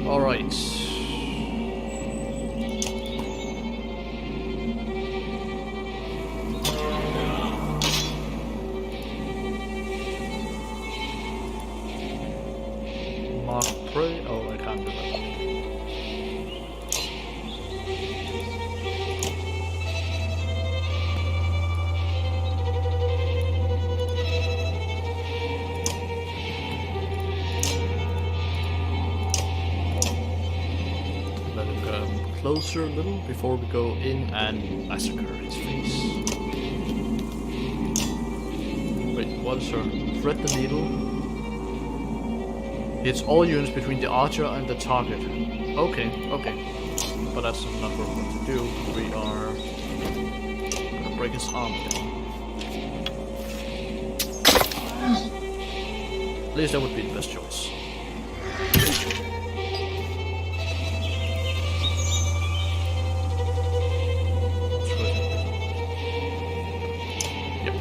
Alright. Mark prey. Oh, I can't do that. Let him come closer a little before we go in and massacre his face. Wait, what is her? Thread the needle. Hits all units between the archer and the target. Okay, okay. But that's not what we're going to do. We are gonna break his arm down. At least that would be the best choice. Yep.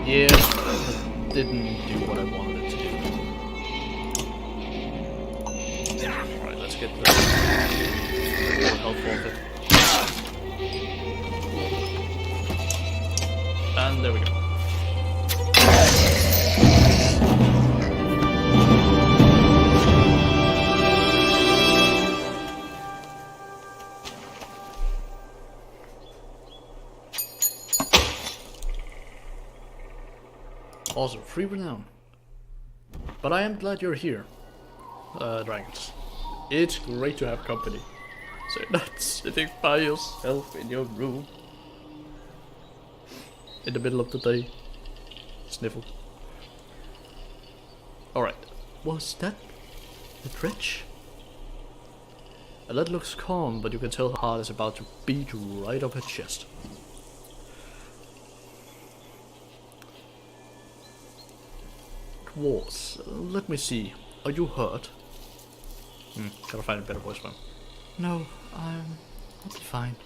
Yeah, that didn't do what I wanted it to do. Alright, let's get the health off it. And there we go. Also, free renown. But I am glad you're here, dragons. It's great to have company. So you're not sitting by yourself in your room in the middle of the day. Sniffle. Alright. Was that the dredge? That looks calm, but you can tell her heart is about to beat right up her chest. Dwarves. Let me see. Are you hurt? Gotta find a better voice one. No, I'll be fine.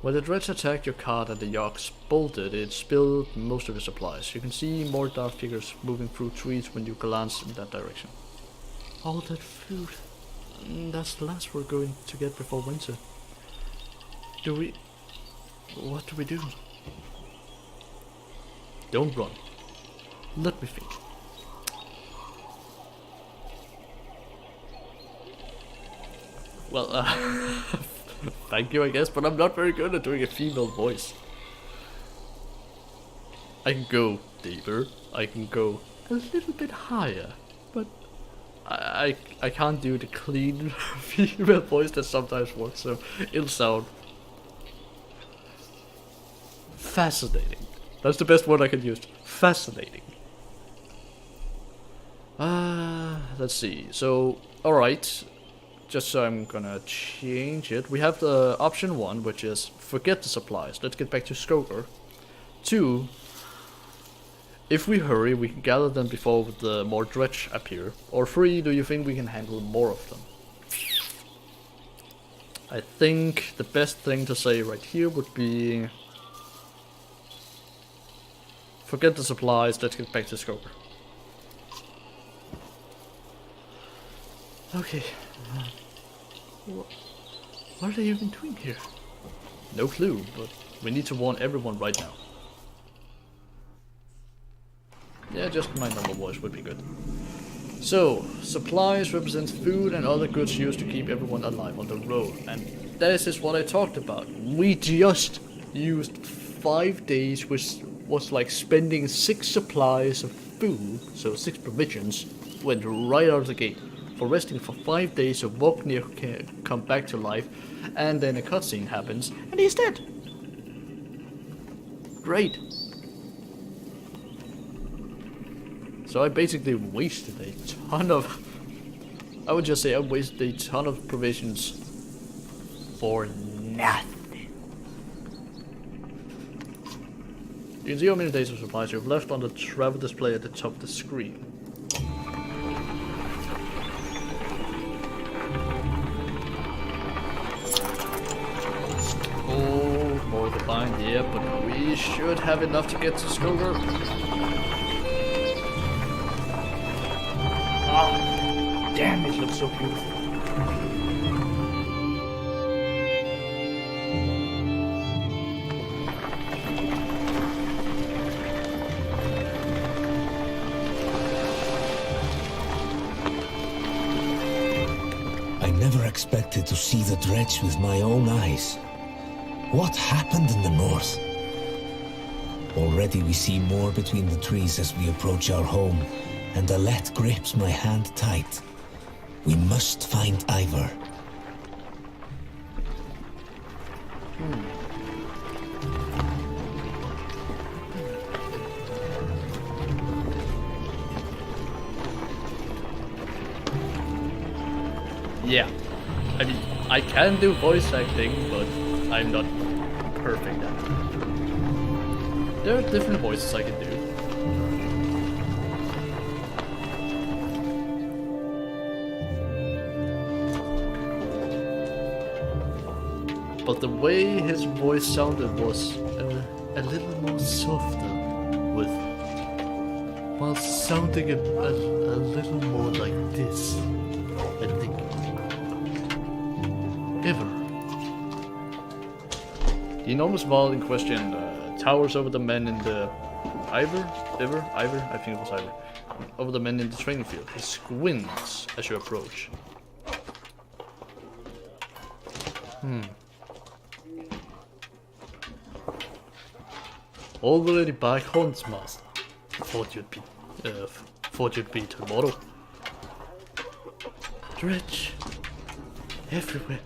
When the dredge attacked your cart and the yaks bolted, it spilled most of your supplies. You can see more dark figures moving through trees when you glance in that direction. All that food. That's the last we're going to get before winter. What do we do? Don't run. Let me think. Well, thank you, I guess, but I'm not very good at doing a female voice. I can go deeper, I can go a little bit higher, but I can't do the clean female voice that sometimes works, so it'll sound fascinating. That's the best word I can use. Fascinating. Let's see. So, alright. Just so I'm gonna change it. We have the option 1, which is forget the supplies. Let's get back to Skoger. 2. If we hurry, we can gather them before the more dredge appear. Or 3. Do you think we can handle more of them? I think the best thing to say right here would be forget the supplies. Let's get back to Skoger. Okay. What are they even doing here? No clue, but we need to warn everyone right now. Yeah, just my normal voice would be good. So, supplies represents food and other goods used to keep everyone alive on the road. And this is what I talked about. We just used 5 days, which was like spending 6 supplies of food, so 6 provisions, went right out of the gate. For resting for 5 days so Vognir can come back to life, and then a cutscene happens, and he's dead. Great. So I basically wasted a ton of... I would just say I wasted a ton of provisions for nothing. You can see how many days of supplies you have left on the travel display at the top of the screen. Oh, more to find, yeah, but we should have enough to get to Skulker. Ah, damn, it looks so beautiful. I never expected to see the dredge with my own eyes. What happened in the north? Already we see more between the trees as we approach our home, and Alette grips my hand tight. We must find Ivor. Yeah, I mean, I can do voice acting, but I'm not perfect at it. There are different voices I can do. But the way his voice sounded was a little more softer, with while sounding a little more like this, I think. Ever. The enormous vault in question towers over the men in the Ivor, I think it was Ivor, over the men in the training field. He squints as you approach. Already back, Huntsmaster. Thought you'd be tomorrow. Dredge everywhere.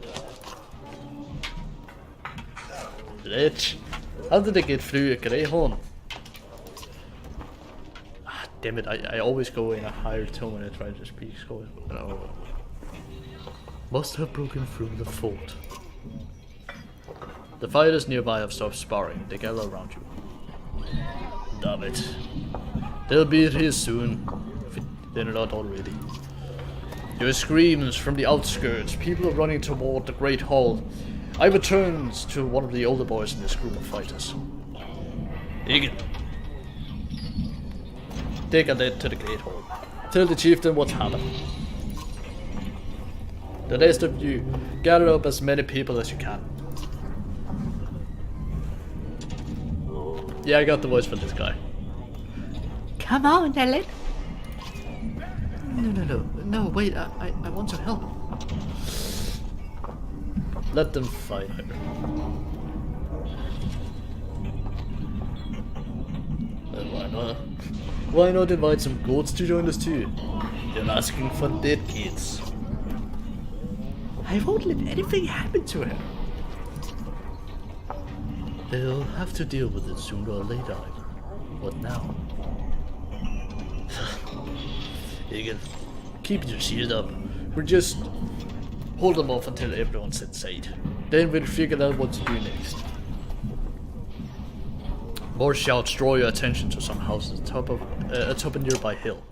Dredge. How did I get through a greyhound? Ah, damn it! I always go in a higher tone when I try to speak Scottish. No. Must have broken through the fort. The fighters nearby have stopped sparring. They gather around you. Damn it. They'll be here soon, if they're not already. You hear screams from the outskirts. People are running toward the Great Hall. Ivor turns to one of the older boys in this group of fighters. Egan. Take Alette to the Great Hall. Tell the chieftain what's happened. The rest of you, gather up as many people as you can. Yeah, I got the voice for this guy. Come on, Alette. No, wait, I want to help. Let them fight, Ivor. Why not invite some goats to join us too? You're asking for dead kids. I won't let anything happen to him. They'll have to deal with it sooner or later, Ivor. What now? Egan, keep your shield up. We'll just hold them off until everyone's inside. Then we'll figure out what to do next. More shouts draw your attention to some houses atop a nearby hill.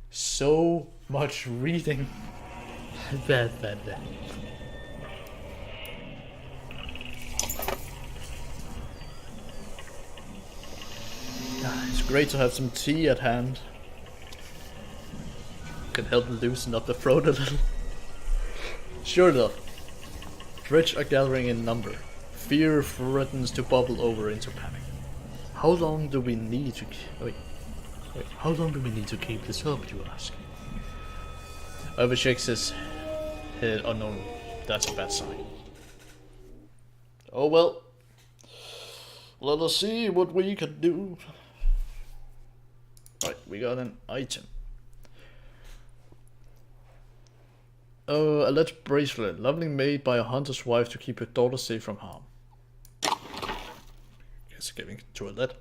So much reading. Bad. It's great to have some tea at hand. Can help loosen up the throat a little. Sure enough, Dredge are gathering in number. Fear threatens to bubble over into panic. How long do we need to how long do we need to keep this up, you ask? Ivor shakes his head. Oh no, that's a bad sign. Oh well. Let us see what we can do. Right, we got an item. Oh, a lead bracelet, lovingly made by a hunter's wife to keep her daughter safe from harm. Guess giving it to a lead.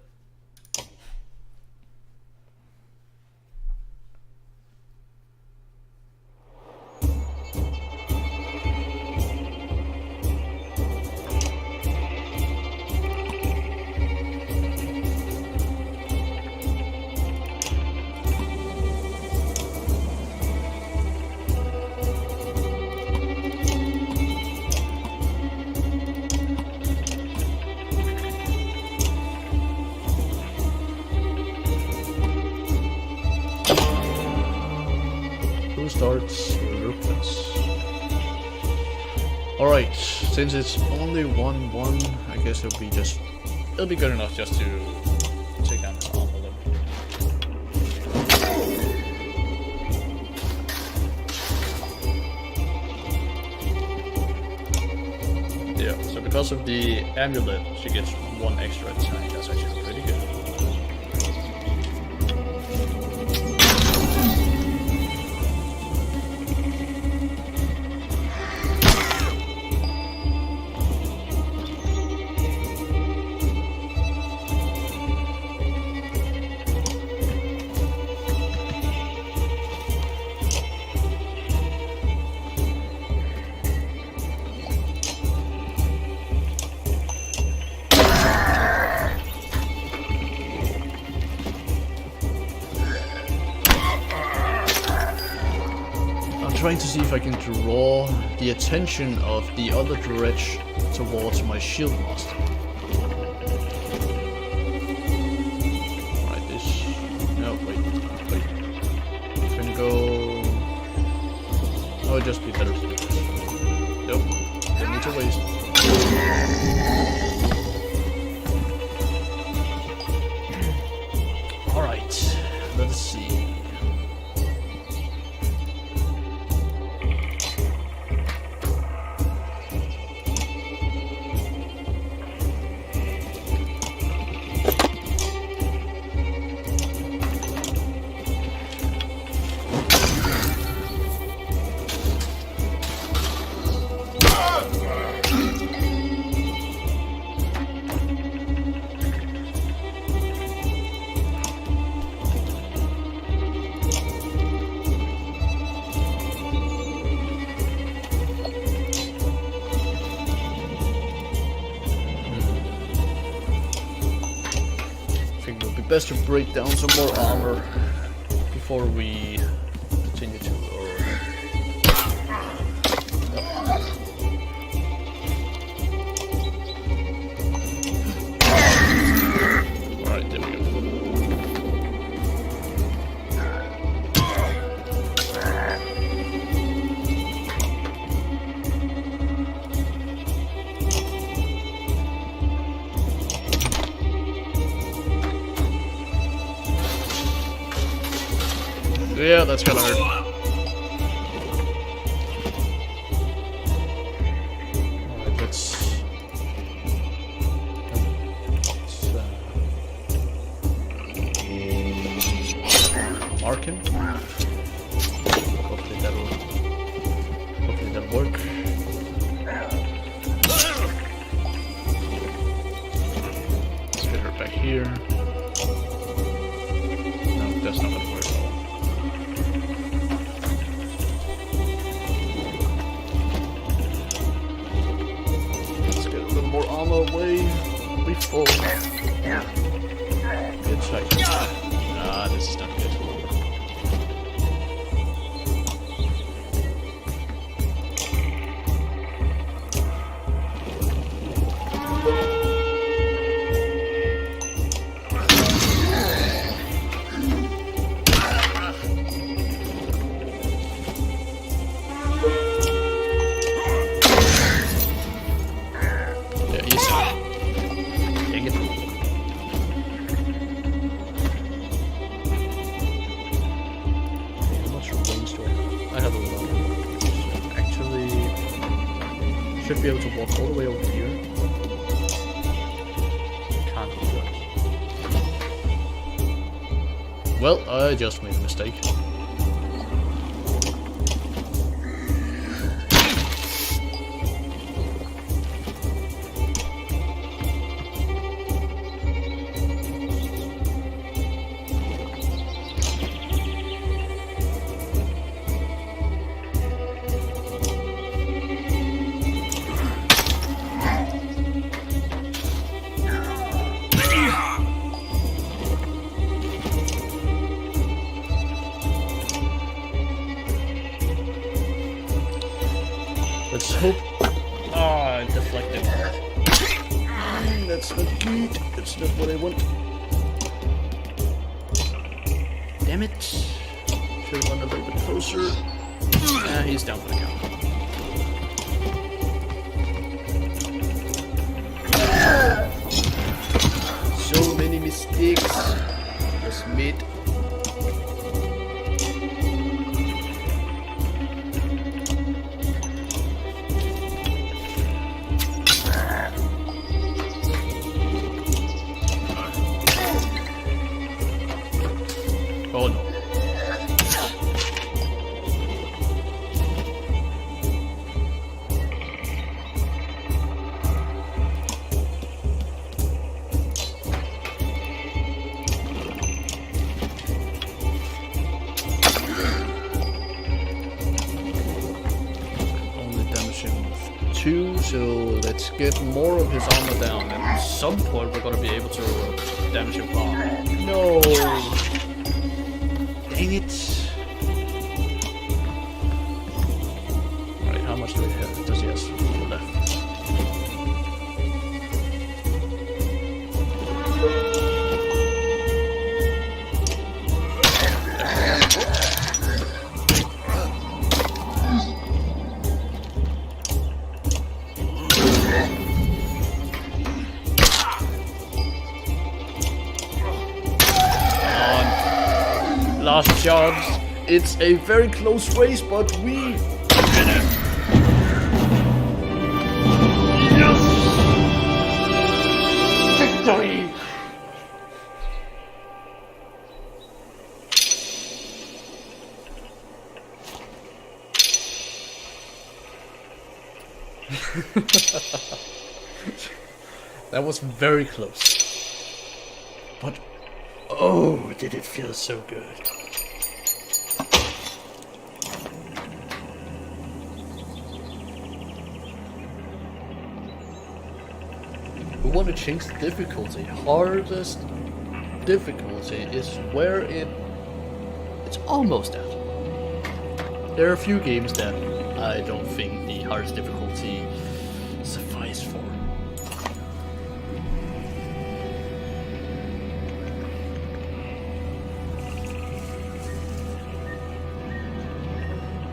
starts Lucas. Alright, since it's only 1-1, I guess it'll be good enough just to take down the armor level. Yeah, so because of the amulet, she gets 1 extra attack. That's actually pretty good. Trying to see if I can draw the attention of the other Dredge towards my shield master. Alright, this. No, wait. It's gonna go. Oh, just be better to do this. Nope, don't need to waste. Alright, let's see. Best to break down some more armor before we continue to. Alright, there we go. Yeah, that's gonna hurt. Alright, let's mark him. Hopefully that'll work. Let's get her back here. No, that's not gonna work at all. More armor away before it's like this is not good. Should be able to walk all the way over here. Can't do that. Well, I just made a mistake. Let's hope. Ah, it deflected. That's not good. That's not what I want. Damn it. Should have gone a little bit closer. He's down for the count. So many mistakes was made. Oh no. Only damaging 2, so let's get more of his armor down. And at some point we're gonna be able to damage him far. No! Dang it! Alright, how much do we have? Does he have left? Last chance. It's a very close race, but we did it. Yes! Victory! That was very close. But oh, did it feel so good. We want to change the difficulty. Hardest difficulty is where it's almost at. There are a few games that I don't think the hardest difficulty suffice for.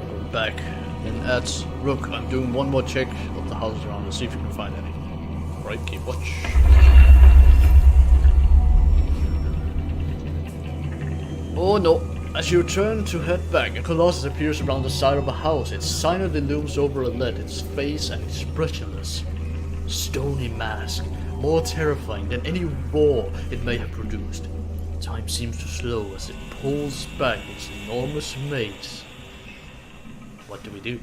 Go back and at Rook, I'm doing one more check of the houses around to see if you can find any. Right, keep watch. Oh no. As you turn to head back, a colossus appears around the side of a house. It silently looms over a lead, its face and expressionless. Stony mask, more terrifying than any roar it may have produced. Time seems to slow as it pulls back its enormous mace. What do we do?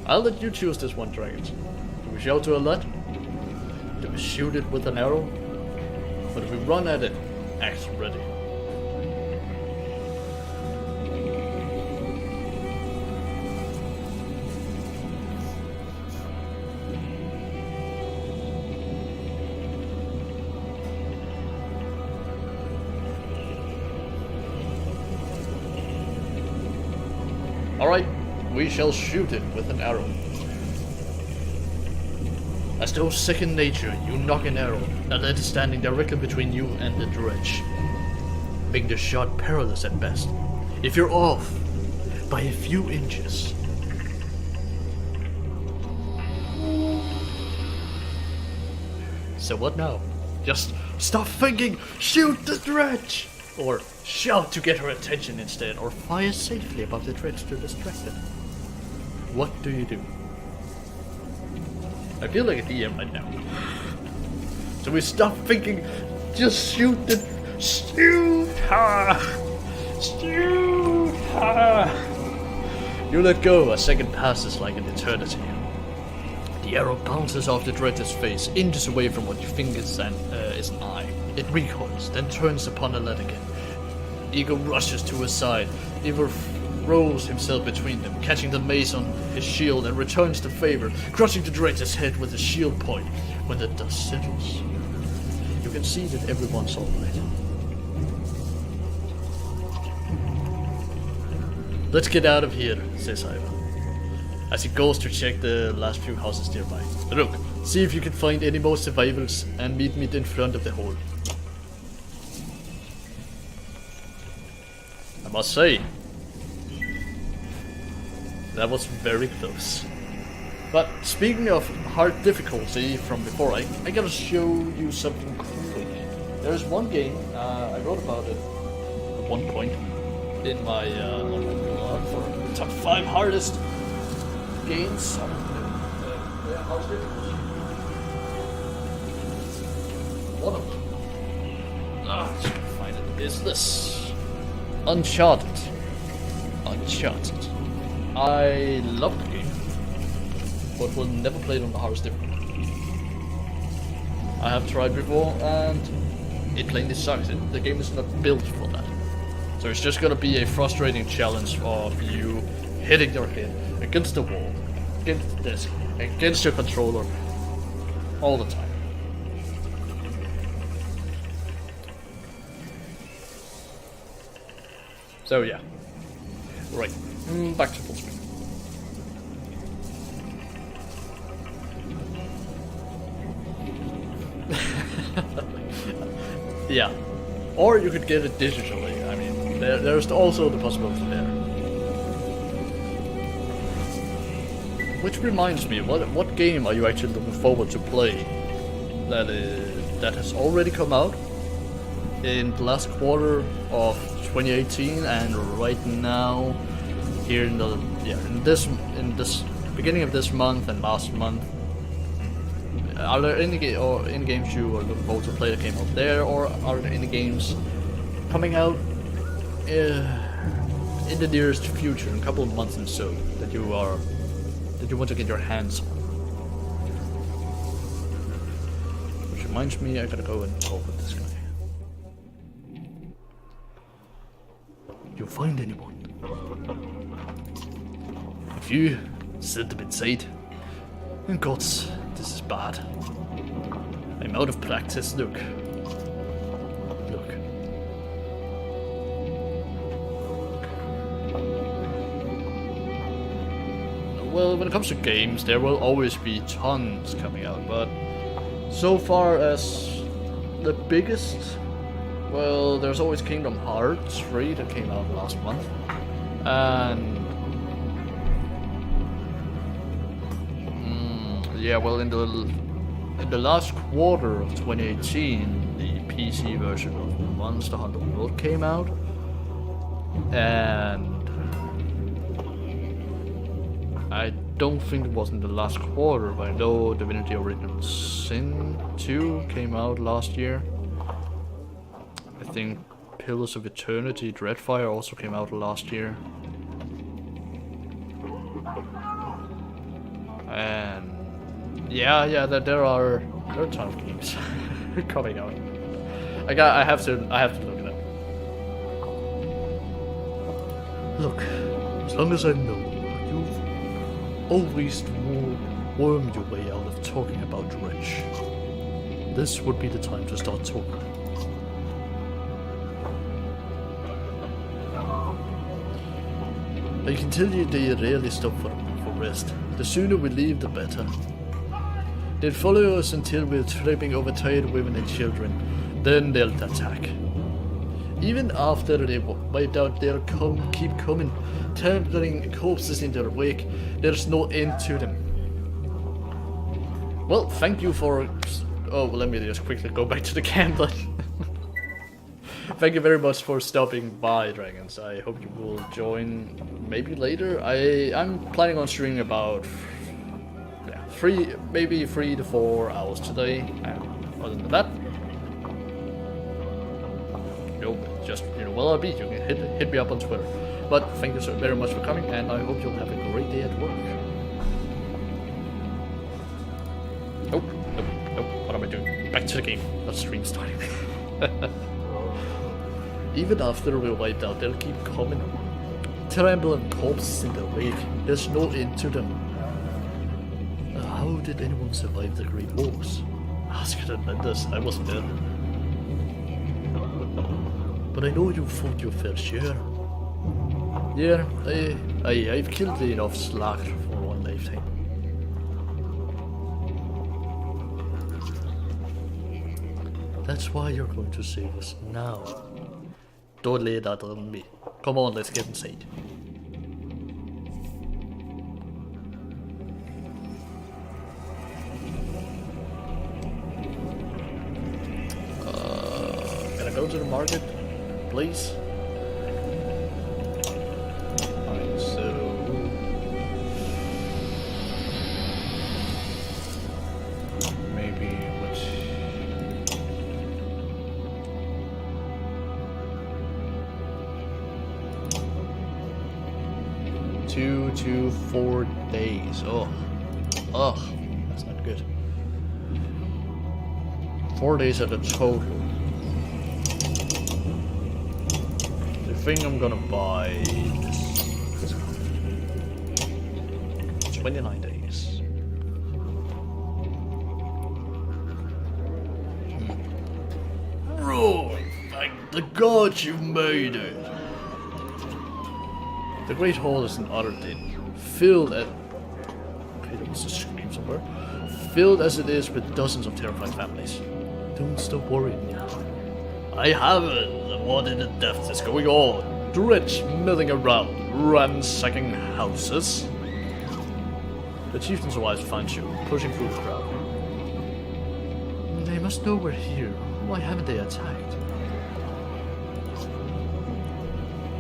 I'll let you choose this one, Dragons. Do we shout to a lead? Do we shoot it with an arrow? Or do we run at it? Axe ready. Alright, we shall shoot it with an arrow. As though second nature, you knock an arrow, a lead standing directly between you and the dredge, making the shot perilous at best. If you're off by a few inches, so what now? Just stop thinking, shoot the dredge! Or shout to get her attention instead, or fire safely above the dredge to distract her. What do you do? I feel like a DM right now. So we stop thinking, just shoot the... Shoot her! Shoot her! You let go, a second passes like an eternity. The arrow bounces off the dredge's face, inches away from what you think is an eye. It recoils, then turns upon the lead again. Ego rushes to his side. Ego throws himself between them, catching the mace on his shield, and returns the favor, crushing the dredge's head with his shield point. When the dust settles, you can see that everyone's alright. Let's get out of here, says Ivan, as he goes to check the last few houses nearby. Look, see if you can find any more survivors and meet me in front of the hole. must say, that was very close. But speaking of hard difficulty from before, I gotta show you something cool again. There's one game, I wrote about it at one point in my on my blog for top 5 hardest games. Hardest difficulty. One of them. Let's find it. Is this Uncharted? Uncharted. I love the game, but will never play it on the hardest difficulty. I have tried before, and it plainly sucks. The game is not built for that. So it's just gonna be a frustrating challenge of you hitting your head against the wall, against the desk, against your controller, all the time. So yeah. Right. Back to full screen. Yeah. Or you could get it digitally. I mean, there's also the possibility there. Which reminds me, what game are you actually looking forward to play that has already come out in the last quarter of 2018 and right now here in this beginning of this month and last month? Are there any games you are looking forward to play that came out there, or are there any games coming out in the nearest future, in a couple of months and so, that you want to get your hands on? Which reminds me, I gotta go and talk with this guy. You find anyone? If you sit them inside, and gods, this is bad. I'm out of practice. Look. Well, when it comes to games, there will always be tons coming out, but so far as the biggest, well, there's always Kingdom Hearts 3 that came out last month, and yeah, well, in the last quarter of 2018, the PC version of Monster Hunter World came out, and I don't think it was in the last quarter, but I know Divinity Original Sin 2 came out last year. I think Pillars of Eternity Dreadfire also came out last year. And yeah, there are a ton of games coming out. I have to look it up. Look, as long as I know, you've always wormed your way out of talking about Dredge. This would be the time to start talking. I can tell you they rarely stop for rest. The sooner we leave, the better. They'll follow us until we're tripping over tired women and children. Then they'll attack. Even after they've wiped out, they'll keep coming, trampling corpses in their wake. There's no end to them. Well, thank you for... Oh, well, let me just quickly go back to the gambling. Thank you very much for stopping by, Dragons. I hope you will join maybe later. I'm planning on streaming about 3 to 4 hours today. And other than that, well, I'll be. You can hit me up on Twitter. But thank you so very much for coming, and I hope you'll have a great day at work. Nope. What am I doing? Back to the game. That stream's starting. Even after we're wiped out, they'll keep coming. Trembling corpses in their wake. There's no end to them. How did anyone survive the Great Wars? Ask Atlantis, I wasn't there. But I know you fought your fair share. Yeah, I've killed enough slack for one lifetime. That's why you're going to save us now. Don't lay that on me. Come on, let's get inside. Can I go to the market, please? Alright, so... maybe what... 2 to 4 days. Oh, ugh, that's not good. 4 days at a total. The thing I'm gonna buy is 29 days. Bro, thank the gods you made it. The Great Hall is an utter din, filled at... okay, there was a scream somewhere. Filled as it is with dozens of terrified families. Don't stop worrying now. I haven't. What in the depths is going on? The rich milling around, ransacking houses. The chieftain's wives find you, pushing through the crowd. They must know we're here. Why haven't they attacked?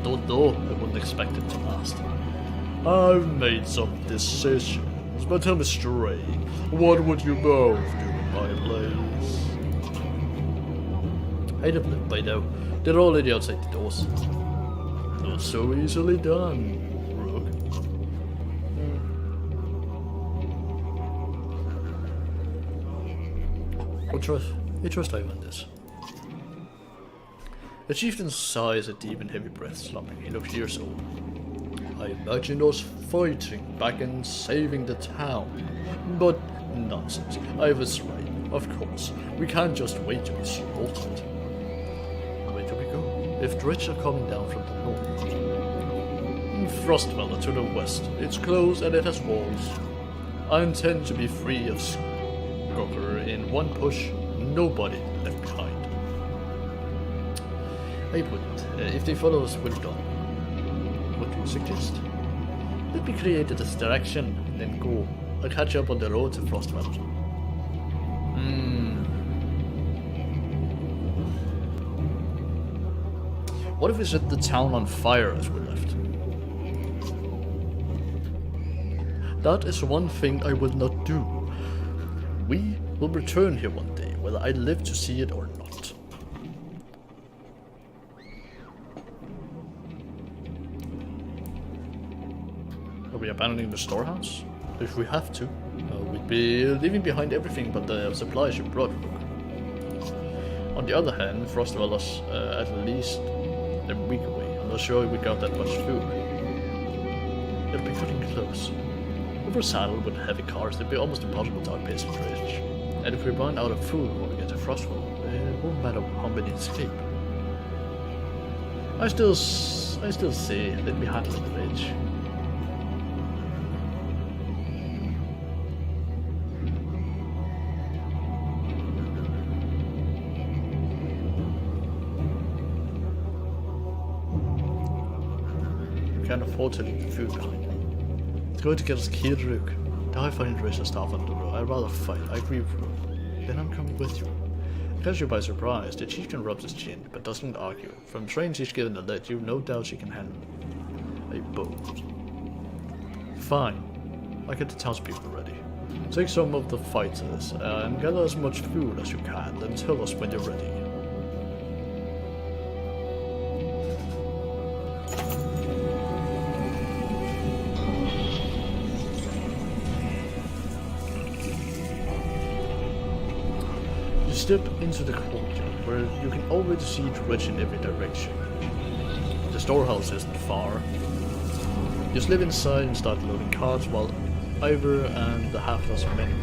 Don't know, I wouldn't expect it to last. I've made some decisions, but tell me straight, what would you both do in my place? I'd have lived by now. They're already outside the doors. Not so easily done, Rook. I trust I win this. The chieftain sighs a deep and heavy breath, slumping. He looks years old. I imagined us fighting back and saving the town. But nonsense. I was right. Of course. We can't just wait to be slaughtered. Where do we go? If the rich are coming down from the north. Frostweather to the west. It's closed and it has walls. I intend to be free of Skulker in one push. Nobody left behind. I wouldn't. If they follow us, we're done. What do you suggest? Let me create a distraction, then go. I'll catch you up on the road to Frostweather. What if we set the town on fire as we left? That is one thing I will not do. We will return here one day, whether I live to see it or not. Are we abandoning the storehouse? If we have to, we'd be leaving behind everything but the supplies you brought. On the other hand, Frostweller's at least a week away. I'm not sure we got that much food. It'll be cutting close. Over a saddle with heavy cars, it'd be almost impossible to outpace a bridge. And if we run out of food when we get to Frostwell, it won't matter how many escape. I still say let me handle the bridge. Can't afford to leave the food behind. It's going to get us killed, Rook. Die fighting racist stuff on the road. I'd rather fight. I agree with Rook. Then I'm coming with you. It catches you by surprise. The chieftain rubs his chin, but doesn't argue. From trains he's given the lead, you've no doubt she can handle a bow. Fine. I'll get the townspeople ready. Take some of the fighters, and gather as much food as you can, then tell us when you're ready. Step into the courtyard, where you can already see the rich in every direction. The storehouse isn't far. You slip inside and start loading carts while Ivor and the half-dozen men